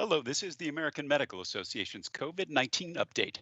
Hello, this is the American Medical Association's COVID-19 update.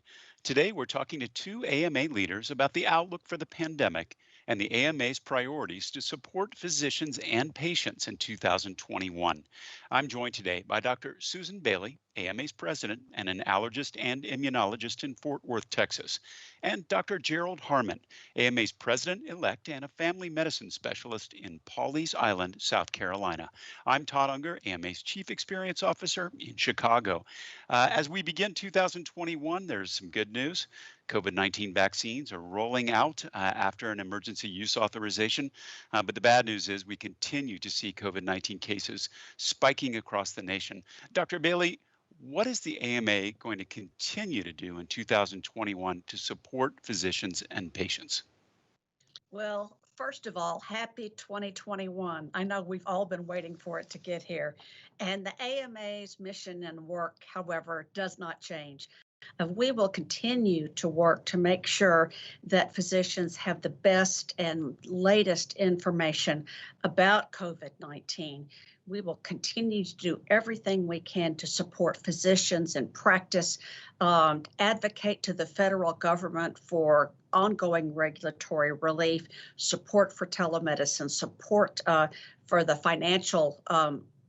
Today, we're talking to two AMA leaders about the outlook for the pandemic and the AMA's priorities to support physicians and patients in 2021. I'm joined today by Dr. Susan Bailey, AMA's president and an allergist and immunologist in Fort Worth, Texas, and Dr. Gerald Harmon, AMA's president-elect and a family medicine specialist in Pawleys Island, South Carolina. I'm Todd Unger, AMA's Chief Experience Officer in Chicago. As we begin 2021, there's some good news. COVID-19 vaccines are rolling out after an emergency use authorization. But the bad news is we continue to see COVID-19 cases spiking across the nation. Dr. Bailey, what is the AMA going to continue to do in 2021 to support physicians and patients? Well, first of all, happy 2021. I know we've all been waiting for it to get here. And the AMA's mission and work, however, does not change. We will continue to work to make sure that physicians have the best and latest information about COVID-19. We will continue to do everything we can to support physicians in practice, advocate to the federal government for ongoing regulatory relief, support for telemedicine, support for the financial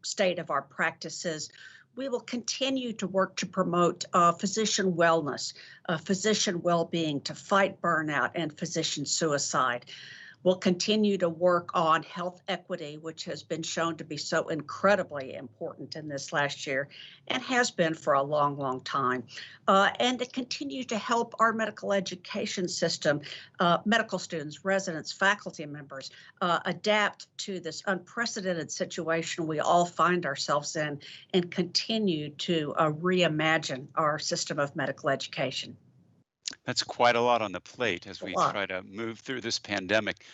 state of our practices. We will continue to work to promote physician wellness, physician well-being, to fight burnout and physician suicide. We'll continue to work on health equity, which has been shown to be so incredibly important in this last year and has been for a long, long time. And to continue to help our medical education system, medical students, residents, faculty members, adapt to this unprecedented situation we all find ourselves in and continue to reimagine our system of medical education. That's quite a lot on the plate as we A lot. try to move through this pandemic.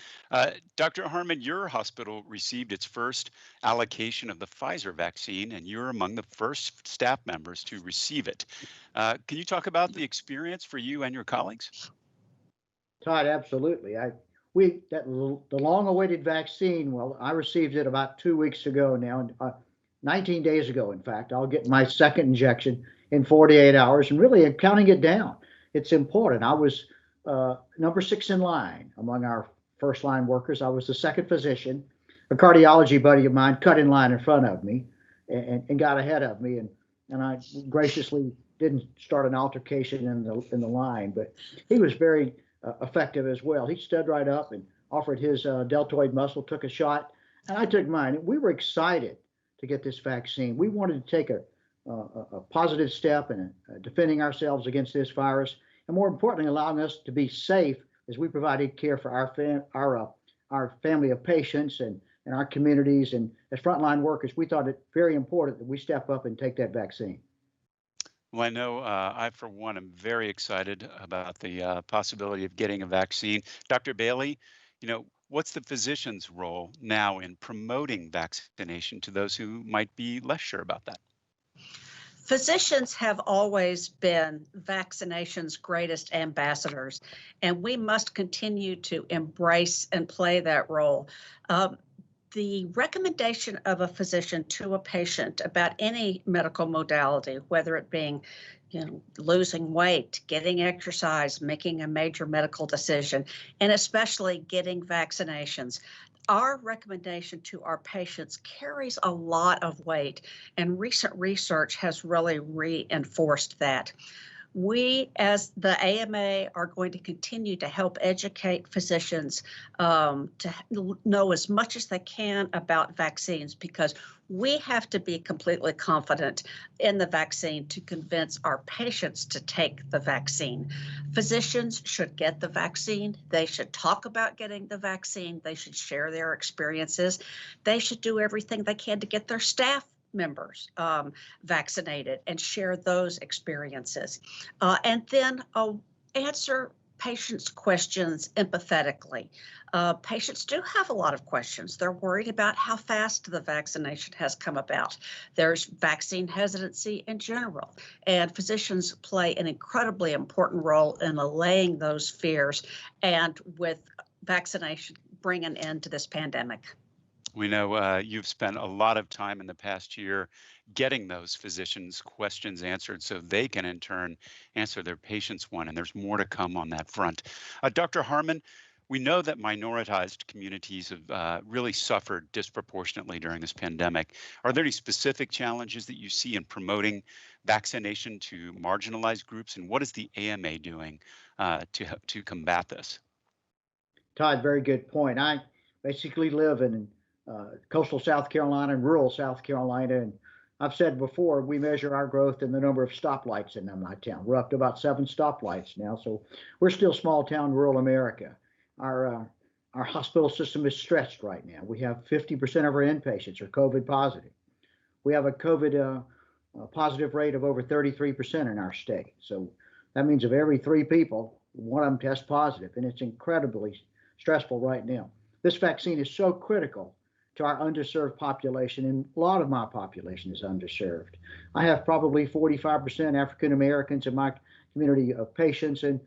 Dr. Harmon, your hospital received its first allocation of the Pfizer vaccine, and you're among the first staff members to receive it. Can you talk about the experience for you and your colleagues? Todd, absolutely. The long-awaited vaccine. Well, I received it about 2 weeks ago now, 19 days ago, in fact. I'll get my second injection in 48 hours, and really, I'm counting it down. It's important. I was number 6 in line among our first line workers. I was the second physician. A cardiology buddy of mine cut in line in front of me and got ahead of me, and I graciously didn't start an altercation in the line, but he was very effective as well. He stood right up and offered his deltoid muscle, took a shot, and I took mine. We were excited to get this vaccine. We wanted to take a positive step in defending ourselves against this virus, and more importantly, allowing us to be safe as we provided care for our family of patients and our communities. And as frontline workers, we thought it very important that we step up and take that vaccine. Well, I know I, for one, am very excited about the possibility of getting a vaccine. Dr. Bailey, what's the physician's role now in promoting vaccination to those who might be less sure about that? Physicians have always been vaccination's greatest ambassadors, and we must continue to embrace and play that role. The recommendation of a physician to a patient about any medical modality, whether it being losing weight, getting exercise, making a major medical decision, and especially getting vaccinations. Our recommendation to our patients carries a lot of weight, and recent research has really reinforced that. We, as the AMA, are going to continue to help educate physicians to know as much as they can about vaccines, because we have to be completely confident in the vaccine to convince our patients to take the vaccine. Physicians should get the vaccine. They should talk about getting the vaccine. They should share their experiences. They should do everything they can to get their staff members vaccinated and share those experiences. And then answer patients' questions empathetically. Patients do have a lot of questions. They're worried about how fast the vaccination has come about. There's vaccine hesitancy in general, and physicians play an incredibly important role in allaying those fears and with vaccination bring an end to this pandemic. We know you've spent a lot of time in the past year getting those physicians' questions answered so they can in turn answer their patients' one. And there's more to come on that front. Dr. Harmon, we know that minoritized communities have really suffered disproportionately during this pandemic. Are there any specific challenges that you see in promoting vaccination to marginalized groups? And what is the AMA doing to combat this? Todd, very good point. I basically live in coastal South Carolina and rural South Carolina. And I've said before, we measure our growth in the number of stoplights in my town. We're up to about 7 stoplights now. So we're still small town rural America. Our hospital system is stressed right now. We have 50% of our inpatients are COVID positive. We have a COVID positive rate of over 33% in our state. So that means of every 3 people, one of them tests positive, and it's incredibly stressful right now. This vaccine is so critical to our underserved population, and a lot of my population is underserved. I have probably 45% African Americans in my community of patients, and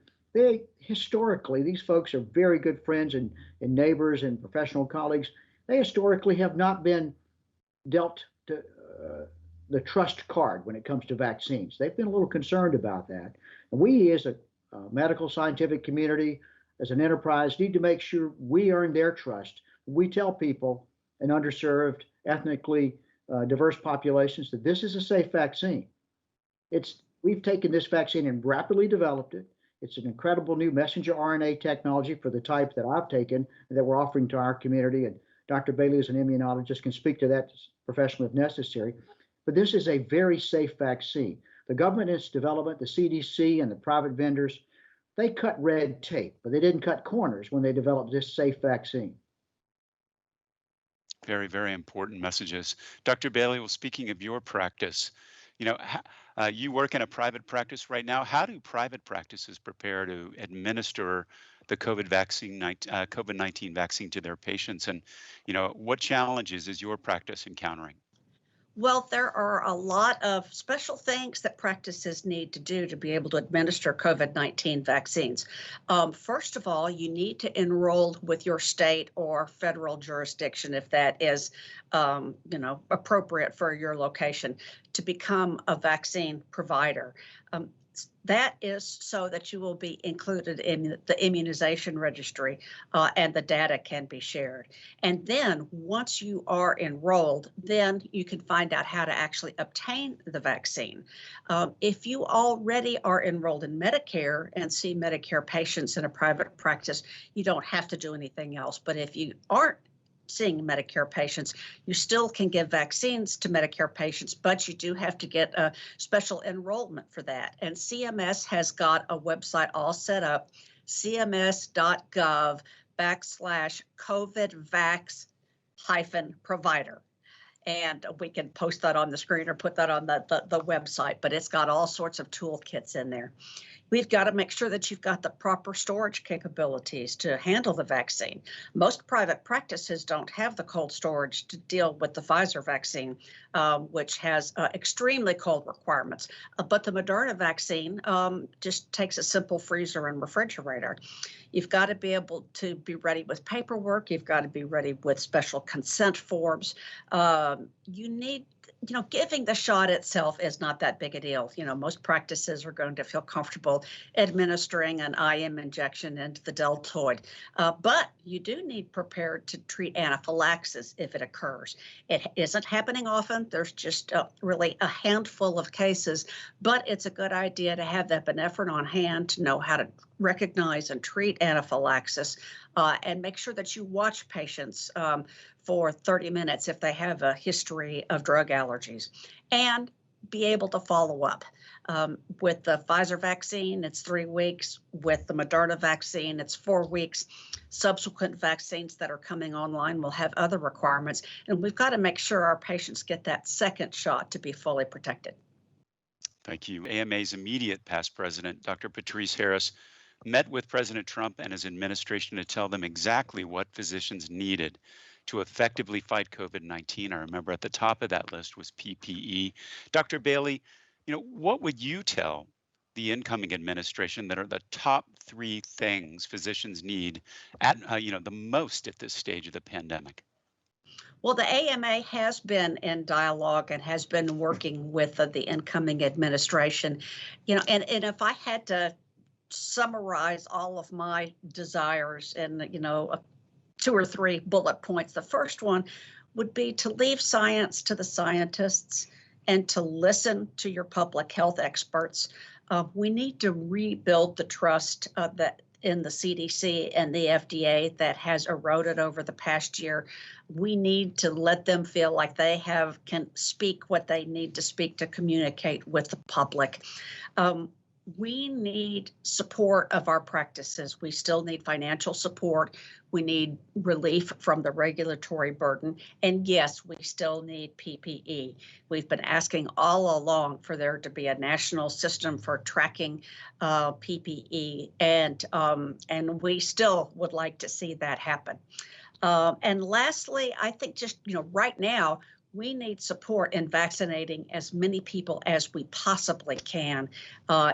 historically, these folks are very good friends and neighbors and professional colleagues. They historically have not been dealt the trust card when it comes to vaccines. They've been a little concerned about that. And we as a medical scientific community, as an enterprise, need to make sure we earn their trust. We tell people in underserved, ethnically diverse populations that this is a safe vaccine. We've taken this vaccine and rapidly developed it. It's an incredible new messenger RNA technology for the type that I've taken and that we're offering to our community. And Dr. Bailey, as an immunologist, can speak to that professionally if necessary. But this is a very safe vaccine. The government in its development, the CDC and the private vendors, they cut red tape, but they didn't cut corners when they developed this safe vaccine. Very, very important messages. Dr. Bailey, well, speaking of your practice, you work in a private practice right now. How do private practices prepare to administer the COVID-19 vaccine to their patients? And, what challenges is your practice encountering? Well, there are a lot of special things that practices need to do to be able to administer COVID-19 vaccines. First of all, you need to enroll with your state or federal jurisdiction, if that is, appropriate for your location, to become a vaccine provider. That is so that you will be included in the immunization registry and the data can be shared. And then once you are enrolled, then you can find out how to actually obtain the vaccine. If you already are enrolled in Medicare and see Medicare patients in a private practice, you don't have to do anything else. But if you aren't seeing Medicare patients, you still can give vaccines to Medicare patients, but you do have to get a special enrollment for that. And CMS has got a website all set up, cms.gov/COVIDvax-provider. And we can post that on the screen or put that on the website, but it's got all sorts of toolkits in there. We've got to make sure that you've got the proper storage capabilities to handle the vaccine. Most private practices don't have the cold storage to deal with the Pfizer vaccine, which has extremely cold requirements. But the Moderna vaccine just takes a simple freezer and refrigerator. You've got to be able to be ready with paperwork. You've got to be ready with special consent forms. You need, giving the shot itself is not that big a deal. Most practices are going to feel comfortable administering an IM injection into the deltoid. But you do need prepared to treat anaphylaxis if it occurs. It isn't happening often. There's just really a handful of cases, but it's a good idea to have that epinephrine on hand to know how to recognize and treat anaphylaxis and make sure that you watch patients for 30 minutes if they have a history of drug allergies, and be able to follow up. With the Pfizer vaccine, it's 3 weeks. With the Moderna vaccine, it's 4 weeks. Subsequent vaccines that are coming online will have other requirements, and we've got to make sure our patients get that second shot to be fully protected. Thank you. AMA's immediate past president, Dr. Patrice Harris, met with President Trump and his administration to tell them exactly what physicians needed to effectively fight COVID-19. I remember at the top of that list was PPE. Dr. Bailey, what would you tell the incoming administration that are the top 3 things physicians need at, the most at this stage of the pandemic? Well, the AMA has been in dialogue and has been working with the incoming administration, and if I had to summarize all of my desires in, 2 or 3 bullet points, the first one would be to leave science to the scientists and to listen to your public health experts. We need to rebuild the trust that in the CDC and the FDA that has eroded over the past year. We need to let them feel like they can speak what they need to speak to communicate with the public. We need support of our practices. We still need financial support. We need relief from the regulatory burden. And yes, we still need PPE. We've been asking all along for there to be a national system for tracking PPE, and we still would like to see that happen. And lastly, I think just, right now, we need support in vaccinating as many people as we possibly can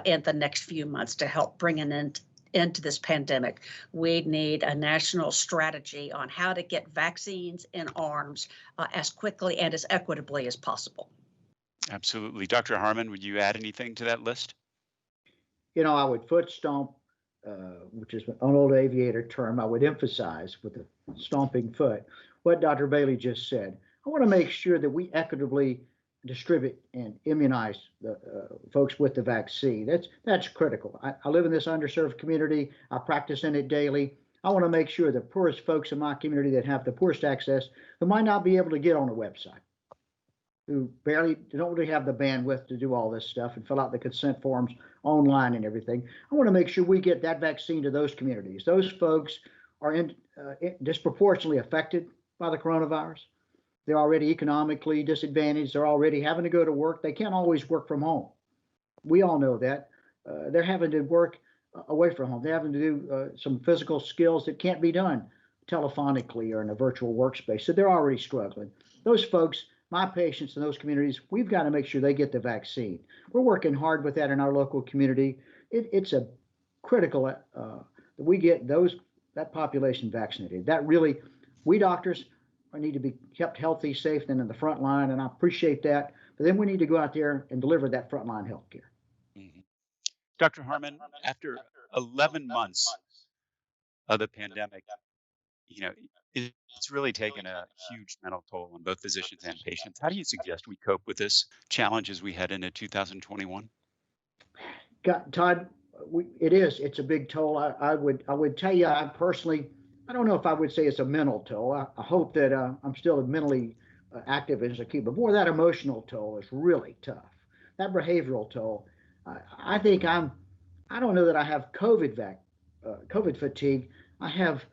in the next few months to help bring an end into this pandemic. We need a national strategy on how to get vaccines in arms as quickly and as equitably as possible. Absolutely. Dr. Harmon, would you add anything to that list? I would foot stomp, which is an old aviator term. I would emphasize with the stomping foot what Dr. Bailey just said. I want to make sure that we equitably distribute and immunize the folks with the vaccine. That's critical. I live in this underserved community. I practice in it daily. I want to make sure the poorest folks in my community that have the poorest access, who might not be able to get on a website, who don't really have the bandwidth to do all this stuff and fill out the consent forms online and everything. I want to make sure we get that vaccine to those communities. Those folks are disproportionately affected by the coronavirus. They're already economically disadvantaged. They're already having to go to work. They can't always work from home. We all know that. They're having to work away from home. They're having to do some physical skills that can't be done telephonically or in a virtual workspace. So they're already struggling. Those folks, my patients in those communities, we've got to make sure they get the vaccine. We're working hard with that in our local community. It's a critical that we get that population vaccinated. That really, we doctors need to be kept healthy, safe, and in the front line, and I appreciate that. But then we need to go out there and deliver that frontline health care. Mm-hmm. Dr. Harmon, after 11 months of the pandemic, it's really taken a huge mental toll on both physicians and patients. How do you suggest we cope with this challenge as we head into 2021? Todd, it's a big toll. I would tell you, I personally, I don't know if I would say it's a mental toll. I hope that I'm still mentally active as a kid, but boy, that emotional toll is really tough. That behavioral toll. I think I don't know that I have COVID fatigue. I have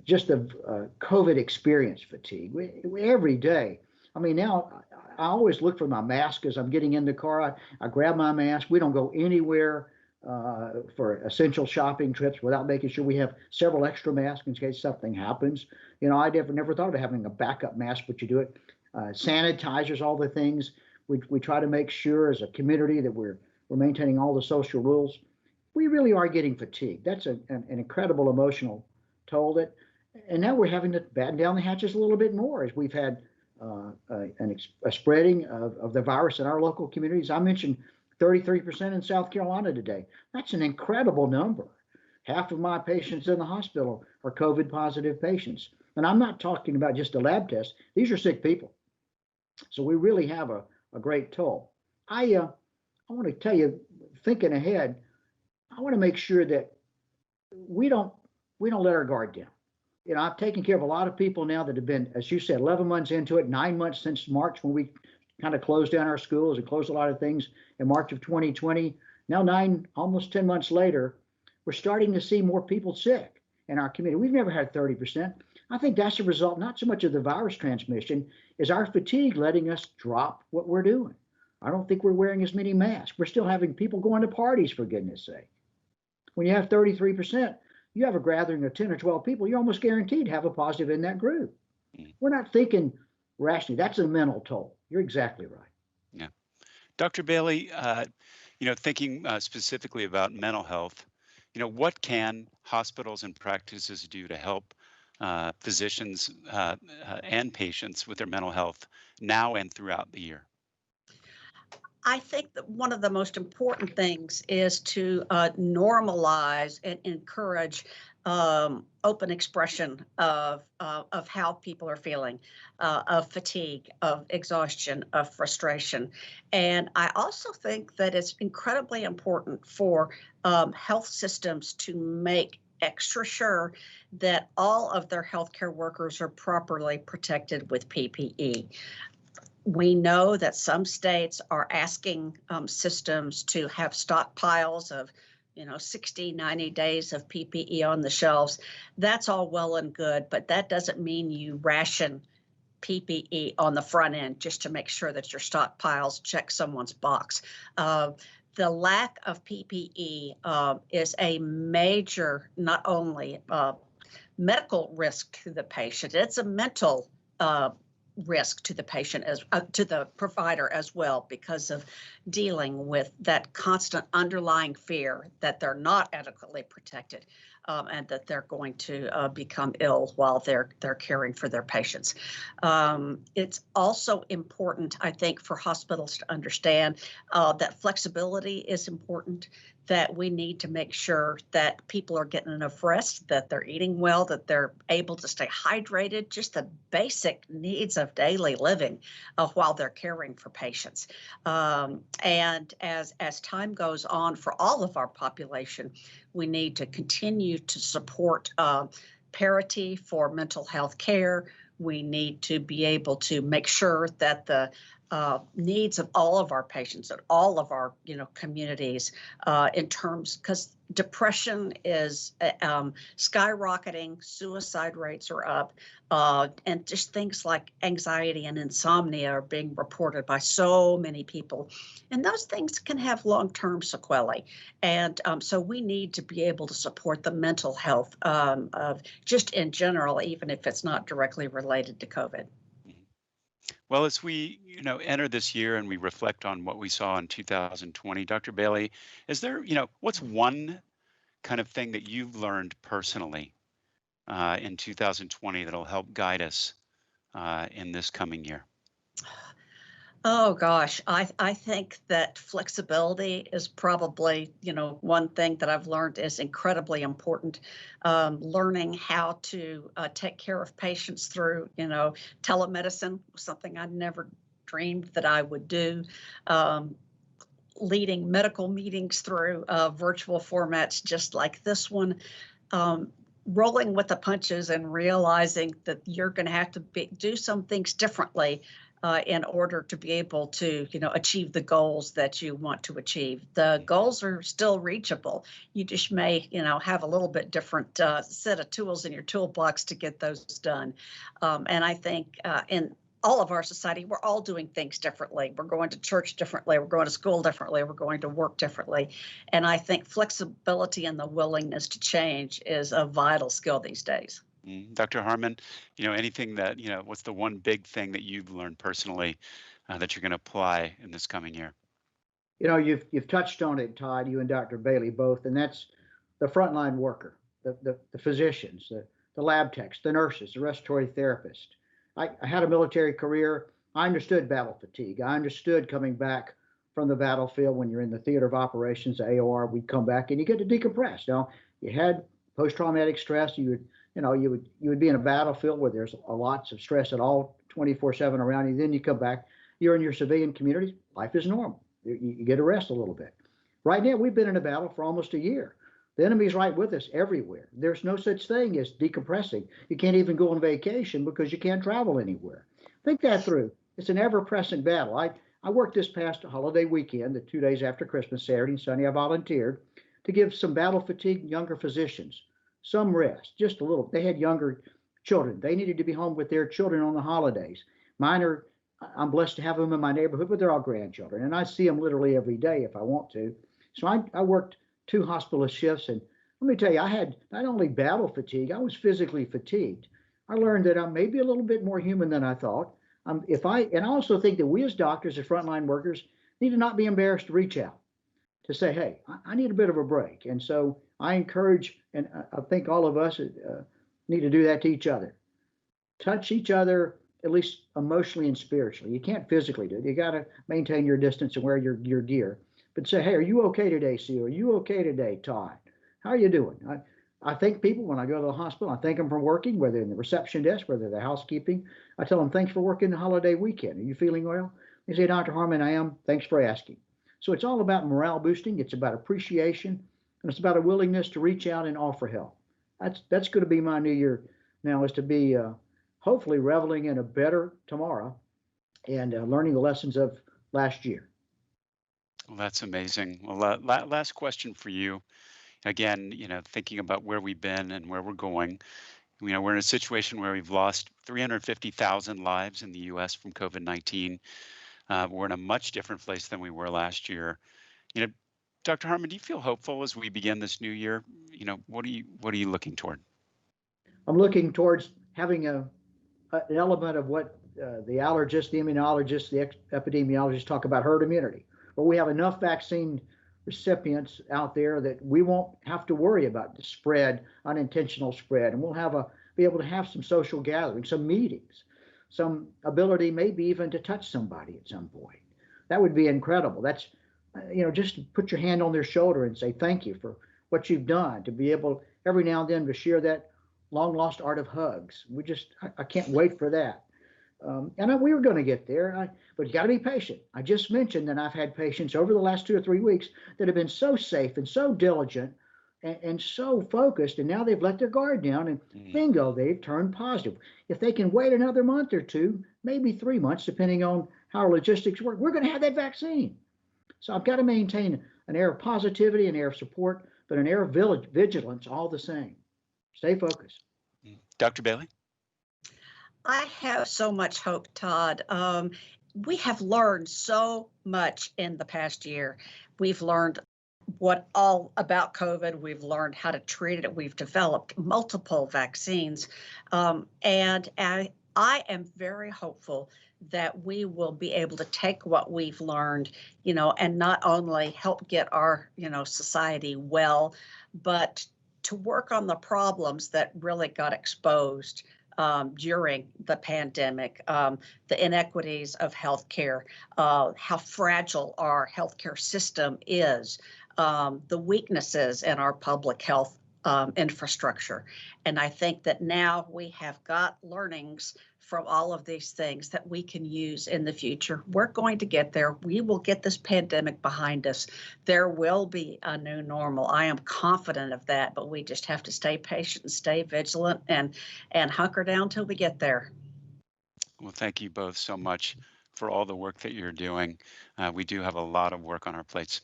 just the COVID experience fatigue. Every day. I mean, now I always look for my mask as I'm getting in the car. I grab my mask. We don't go anywhere for essential shopping trips without making sure we have several extra masks in case something happens. I never thought of having a backup mask, but you do it. Sanitizers, all the things. We try to make sure as a community that we're maintaining all the social rules. We really are getting fatigued. That's an incredible emotional toll and now we're having to batten down the hatches a little bit more as we've had a spreading of the virus in our local communities. I mentioned 33% in South Carolina today. That's an incredible number. Half of my patients in the hospital are COVID positive patients. And I'm not talking about just a lab test. These are sick people. So we really have a great toll. I want to tell you, thinking ahead, I want to make sure that we don't let our guard down. I've taken care of a lot of people now that have been, as you said, 11 months into it, 9 months since March when we kind of closed down our schools and closed a lot of things in March of 2020. Now almost 10 months later, we're starting to see more people sick in our community. We've never had 30%. I think that's a result, not so much of the virus transmission, is our fatigue letting us drop what we're doing. I don't think we're wearing as many masks. We're still having people going to parties, for goodness sake. When you have 33%, you have a gathering of 10 or 12 people, you're almost guaranteed to have a positive in that group. We're not thinking rationally. That's a mental toll. You're exactly right. Yeah. Dr. Bailey, thinking specifically about mental health, what can hospitals and practices do to help physicians and patients with their mental health now and throughout the year? I think that one of the most important things is to normalize and encourage open expression of how people are feeling, of fatigue, of exhaustion, of frustration. And I also think that it's incredibly important for health systems to make extra sure that all of their healthcare workers are properly protected with PPE. We know that some states are asking systems to have stockpiles of 60, 90 days of PPE on the shelves. That's all well and good, but that doesn't mean you ration PPE on the front end just to make sure that your stockpiles check someone's box. The lack of PPE is a major, not only medical risk to the patient, it's a mental risk to the patient as to the provider as well, because of dealing with that constant underlying fear that they're not adequately protected and that they're going to become ill while they're caring for their patients. It's also important, I think, for hospitals to understand that flexibility is important, that we need to make sure that people are getting enough rest, that they're eating well, that they're able to stay hydrated, just the basic needs of daily living while they're caring for patients. And as time goes on for all of our population, we need to continue to support parity for mental health care. We need to be able to make sure that the needs of all of our patients and all of our communities in terms, because depression is skyrocketing, suicide rates are up, and just things like anxiety and insomnia are being reported by so many people. And those things can have long-term sequelae. And so we need to be able to support the mental health of just in general, even if it's not directly related to COVID. Well, as we, enter this year and we reflect on what we saw in 2020, Dr. Bailey, is there, what's one kind of thing that you've learned personally in 2020 that'll help guide us in this coming year? Oh gosh, I think that flexibility is probably, one thing that I've learned is incredibly important. Learning how to take care of patients through, telemedicine was something I never dreamed that I would do. Leading medical meetings through virtual formats just like this one. Rolling with the punches and realizing that you're going to have to do some things differently in order to be able to, achieve the goals that you want to achieve. The goals are still reachable. You just may, have a little bit different set of tools in your toolbox to get those done. And I think in all of our society, we're all doing things differently. We're going to church differently. We're going to school differently. We're going to work differently. And I think flexibility and the willingness to change is a vital skill these days. Dr. Harmon, anything that, what's the one big thing that you've learned personally that you're going to apply in this coming year? You've touched on it, Todd, you and Dr. Bailey both, and that's the frontline worker, the physicians, the lab techs, the nurses, the respiratory therapists. I had a military career. I understood battle fatigue. I understood coming back from the battlefield when you're in the theater of operations, the AOR, we'd come back and you get to decompress. Now, you had post-traumatic stress. You would be in a battlefield where there's lots of stress at all 24/7 around you. Then you come back, you're in your civilian community, life is normal. You get to rest a little bit. Right now, we've been in a battle for almost a year. The enemy's right with us everywhere. There's no such thing as decompressing. You can't even go on vacation because you can't travel anywhere. Think that through. It's an ever-present battle. I worked this past holiday weekend, the 2 days after Christmas, Saturday and Sunday. I volunteered to give some battle-fatigued younger physicians some rest, just a little. They had younger children. They needed to be home with their children on the holidays. I'm blessed to have them in my neighborhood, but they're all grandchildren, and I see them literally every day if I want to. So I worked 2 hospitalist shifts, and let me tell you, I had not only battle fatigue, I was physically fatigued. I learned that I'm maybe a little bit more human than I thought. And I also think that we as doctors, as frontline workers, need to not be embarrassed to reach out, to say, hey, I need a bit of a break. And so I encourage, and I think all of us, need to do that to each other. Touch each other, at least emotionally and spiritually. You can't physically do it. You got to maintain your distance and wear your gear. But say, hey, are you okay today, Sue? Are you okay today, Todd? How are you doing? I thank people when I go to the hospital. I thank them for working, whether in the reception desk, whether they're housekeeping. I tell them, thanks for working the holiday weekend. Are you feeling well? They say, Dr. Harmon, I am. Thanks for asking. So it's all about morale boosting. It's about appreciation, and it's about a willingness to reach out and offer help. That's going to be my new year now, is to be hopefully reveling in a better tomorrow and learning the lessons of last year. Well, that's amazing. Well, last question for you. Again, thinking about where we've been and where we're going, we're in a situation where we've lost 350,000 lives in the U.S. from COVID-19. We're in a much different place than we were last year. Dr. Harmon, do you feel hopeful as we begin this new year? What are you looking toward? I'm looking towards having an element of what the allergists, the immunologists, the epidemiologists talk about, herd immunity, where we have enough vaccine recipients out there that we won't have to worry about the spread, unintentional spread, and we'll be able to have some social gatherings, some meetings, some ability maybe even to touch somebody at some point. That would be incredible. That's, just to put your hand on their shoulder and say thank you for what you've done, to be able every now and then to share that long lost art of hugs. I can't wait for that. And we were going to get there, but you got to be patient. I just mentioned that I've had patients over the last 2 or 3 weeks that have been so safe and so diligent and so focused, and now they've let their guard down, and bingo, they've turned positive. If they can wait another month or 2, maybe 3 months, depending on how our logistics work, we're going to have that vaccine. So I've got to maintain an air of positivity, an air of support, but an air of vigilance all the same. Stay focused. Dr. Bailey? I have so much hope, Todd. We have learned so much in the past year. We've learned all about COVID. We've learned how to treat it. We've developed multiple vaccines. And I am very hopeful that we will be able to take what we've learned, and not only help get our, society well, but to work on the problems that really got exposed during the pandemic, the inequities of healthcare, how fragile our healthcare system is, the weaknesses in our public health infrastructure. And I think that now we have got learnings from all of these things that we can use in the future. We're going to get there. We will get this pandemic behind us. There will be a new normal. I am confident of that, but we just have to stay patient and stay vigilant and hunker down till we get there. Well, thank you both so much for all the work that you're doing. We do have a lot of work on our plates.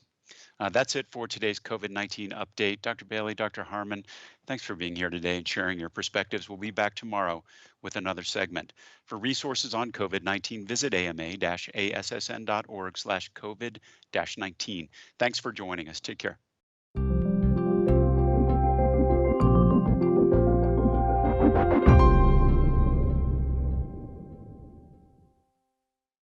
That's it for today's COVID-19 update. Dr. Bailey, Dr. Harmon, thanks for being here today and sharing your perspectives. We'll be back tomorrow with another segment. For resources on COVID-19, visit ama-assn.org/COVID-19. Thanks for joining us. Take care.